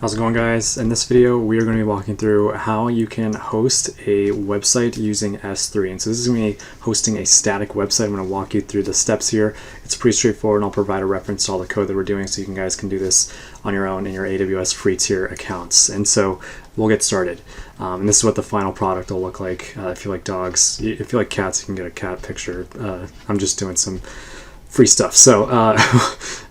How's it going, guys? In this video we are going to be walking through how you can host a website using S3. And so this is going to be hosting a static website. I'm going to walk you through the steps here. It's pretty straightforward, and I'll provide a reference to all the code that we're doing so you guys can do this on your own in your AWS free tier accounts. And so we'll get started. And this is what the final product will look like. If you like dogs, if you like cats, you can get a cat picture. I'm just doing some free stuff. So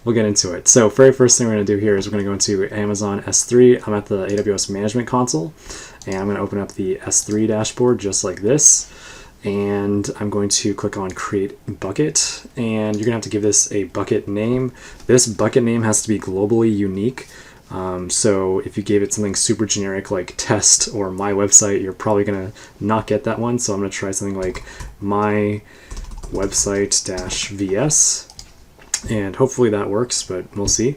we'll get into it. So very first thing we're going to do here is we're going to go into Amazon S3. I'm at the AWS Management Console, and I'm going to open up the S3 dashboard just like this. And I'm going to click on Create Bucket, and you're going to have to give this a bucket name. This bucket name has to be globally unique. So if you gave it something super generic like test or my website, you're probably going to not get that one. So I'm going to try something like my website-vs, and hopefully that works, but we'll see.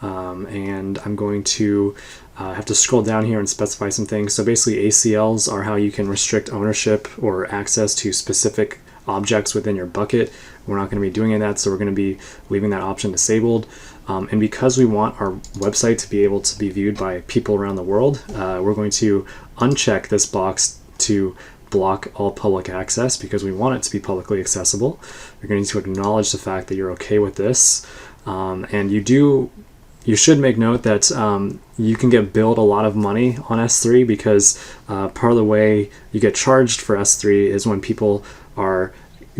And I'm going to have to scroll down here and specify some things. So basically ACLs are how you can restrict ownership or access to specific objects within your bucket. We're not going to be doing that, so we're going to be leaving that option disabled. And because we want our website to be able to be viewed by people around the world, we're going to uncheck this box to block all public access because we want it to be publicly accessible. You're going to need to acknowledge the fact that you're okay with this. And you should make note that you can get billed a lot of money on S3 because part of the way you get charged for S3 is when people are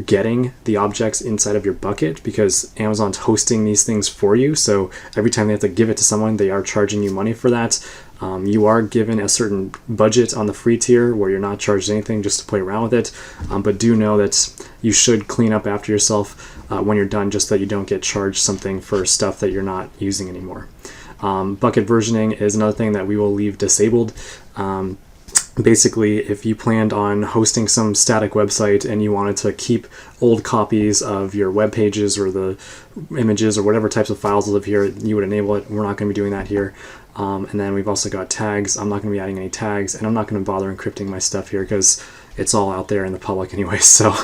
getting the objects inside of your bucket, because Amazon's hosting these things for you. So every time they have to give it to someone, they are charging you money for that. You are given a certain budget on the free tier where you're not charged anything, just to play around with it. But do know that you should clean up after yourself when you're done, just so that you don't get charged something for stuff that you're not using anymore. Bucket versioning is another thing that we will leave disabled. Basically, if you planned on hosting some static website and you wanted to keep old copies of your web pages or the images or whatever types of files live here, you would enable it. We're not going to be doing that here. And then we've also got tags. I'm not going to be adding any tags, and I'm not going to bother encrypting my stuff here because it's all out there in the public anyway. So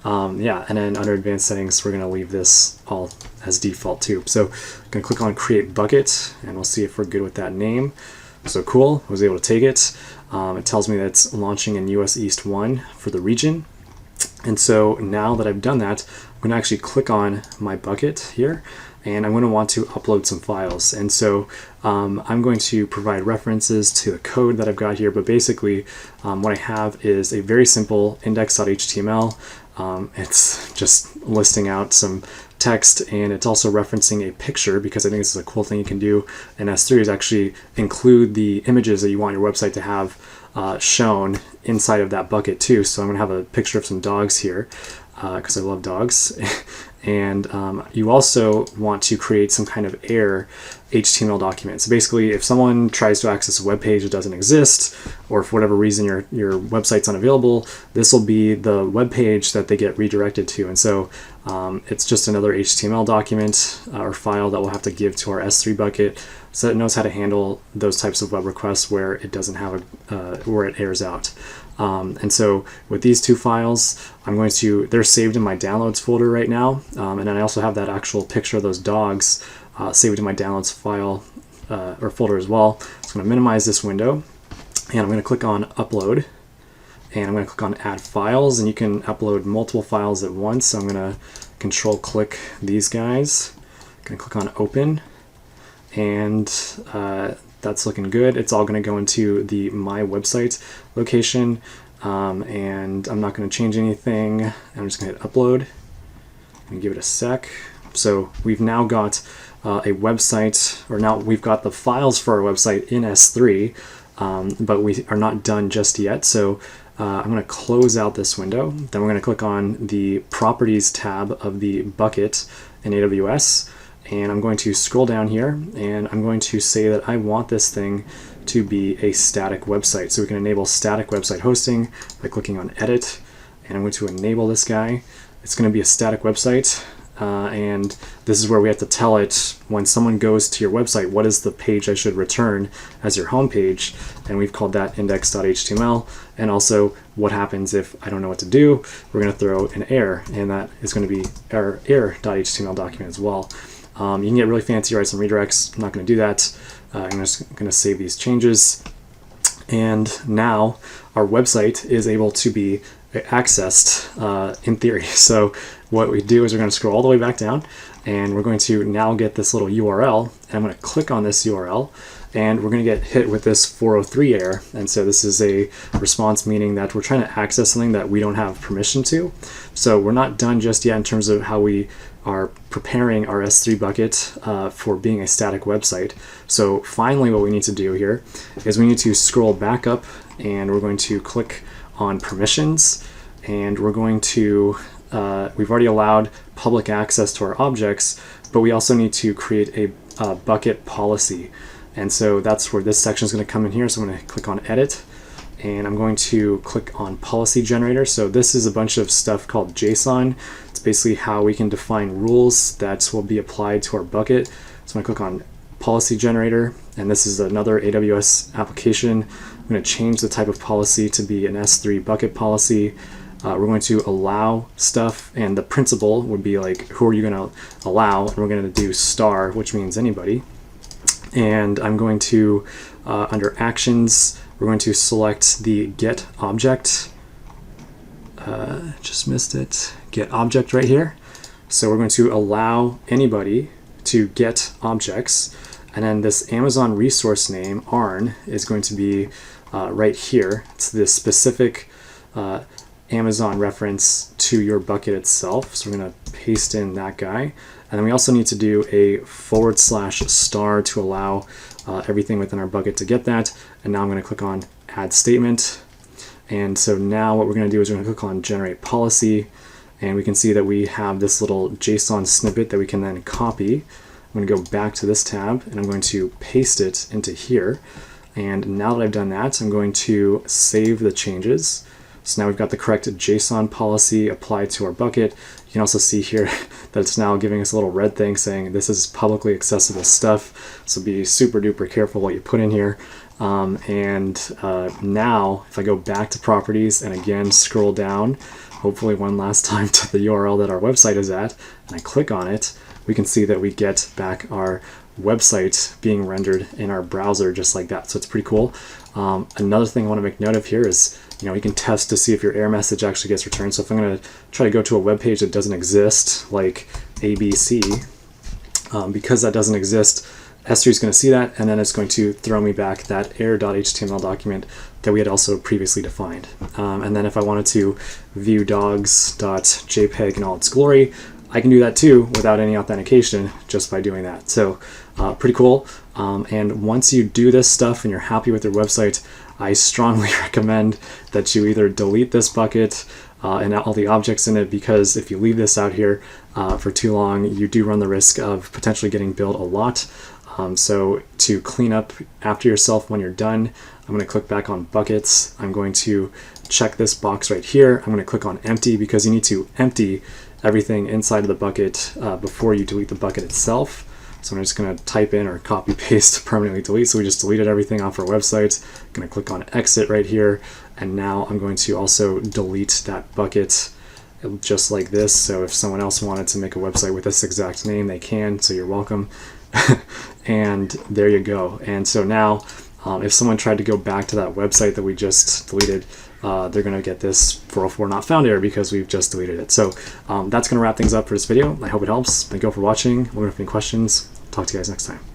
yeah, and then under advanced settings, we're going to leave this all as default too. So I'm going to click on Create Bucket, and we'll see if we're good with that name. So cool, I was able to take it. It tells me that it's launching in US East 1 for the region. And so now that I've done that, I'm going to actually click on my bucket here, and I'm going to want to upload some files. And so I'm going to provide references to the code that I've got here, but basically what I have is a very simple index.html. It's just listing out some text, and it's also referencing a picture, because I think this is a cool thing you can do in S3 is actually include the images that you want your website to have shown inside of that bucket too. So I'm going to have a picture of some dogs here because I love dogs. And you also want to create some kind of error HTML document. So basically, if someone tries to access a web page that doesn't exist, or for whatever reason your website's unavailable, this will be the web page that they get redirected to. And so it's just another HTML document or file that we'll have to give to our S3 bucket, so it knows how to handle those types of web requests where it doesn't have where it errors out. And so with these two files, they're saved in my downloads folder right now. And then I also have that actual picture of those dogs saved in my downloads file or folder as well. So I'm going to minimize this window, and I'm going to click on Upload, and I'm going to click on Add Files, and you can upload multiple files at once. So I'm going to Control click these guys. I'm going to click on Open, and that's looking good. It's all going to go into the My Website location, and I'm not going to change anything. I'm just going to hit Upload and give it a sec. So we've now got a website, or now we've got the files for our website in S3, but we are not done just yet. So I'm going to close out this window. Then we're going to click on the Properties tab of the bucket in AWS. And I'm going to scroll down here, and I'm going to say that I want this thing to be a static website. So we can enable static website hosting by clicking on Edit, and I'm going to enable this guy. It's going to be a static website, and this is where we have to tell it when someone goes to your website, what is the page I should return as your home page, and we've called that index.html. And also, what happens if I don't know what to do? We're going to throw an error, and that is going to be our error.html document as well. You can get really fancy, write some redirects. I'm not going to do that. I'm just going to save these changes. And now our website is able to be accessed in theory. So what we do is we're going to scroll all the way back down, and we're going to now get this little URL. And I'm going to click on this URL, and we're going to get hit with this 403 error. And so this is a response meaning that we're trying to access something that we don't have permission to. So we're not done just yet in terms of how we are preparing our S3 bucket for being a static website. So finally what we need to do here is we need to scroll back up, and we're going to click on permissions, and we're going to, we've already allowed public access to our objects, but we also need to create a bucket policy. And so that's where this section is going to come in here. So I'm going to click on edit, and I'm going to click on policy generator. So this is a bunch of stuff called JSON. It's basically how we can define rules that will be applied to our bucket. So I'm going to click on policy generator, and this is another AWS application. I'm going to change the type of policy to be an S3 bucket policy. We're going to allow stuff, and the principal would be like, who are you going to allow? And we're going to do star, which means anybody. And I'm going to, under actions, we're going to select the get object. Just missed it. Get object right here. So we're going to allow anybody to get objects. And then this Amazon resource name, ARN, is going to be right here. It's this specific Amazon reference to your bucket itself. So we're going to paste in that guy. And then we also need to do a /* to allow everything within our bucket to get that. And now I'm going to click on add statement. And so now what we're going to do is we're going to click on generate policy. And we can see that we have this little JSON snippet that we can then copy. I'm going to go back to this tab, and I'm going to paste it into here. And now that I've done that, I'm going to save the changes. So now we've got the correct JSON policy applied to our bucket. You can also see here that it's now giving us a little red thing saying this is publicly accessible stuff. So be super duper careful what you put in here. Now if I go back to properties and again scroll down, hopefully one last time to the URL that our website is at, and I click on it, we can see that we get back our website being rendered in our browser just like that. So it's pretty cool. Another thing I want to make note of here is, you can test to see if your error message actually gets returned. So if I'm going to try to go to a web page that doesn't exist, like ABC, because that doesn't exist, S3 is going to see that, and then it's going to throw me back that error.html document that we had also previously defined. And then if I wanted to view dogs.jpg in all its glory, I can do that too without any authentication just by doing that. So pretty cool. And once you do this stuff and you're happy with your website, I strongly recommend that you either delete this bucket and all the objects in it, because if you leave this out here for too long, you do run the risk of potentially getting billed a lot. So to clean up after yourself when you're done, I'm going to click back on buckets. I'm going to check this box right here. I'm going to click on empty, because you need to empty everything inside of the bucket before you delete the bucket itself. So I'm just going to type in or copy paste permanently delete. So we just deleted everything off our website. I'm going to click on exit right here. And now I'm going to also delete that bucket just like this. So if someone else wanted to make a website with this exact name, they can. So you're welcome. And there you go. And so now if someone tried to go back to that website that we just deleted, they're going to get this 404 not found error because we've just deleted it. So that's going to wrap things up for this video. I hope it helps. Thank you all for watching. Let me know if you have any questions. Talk to you guys next time.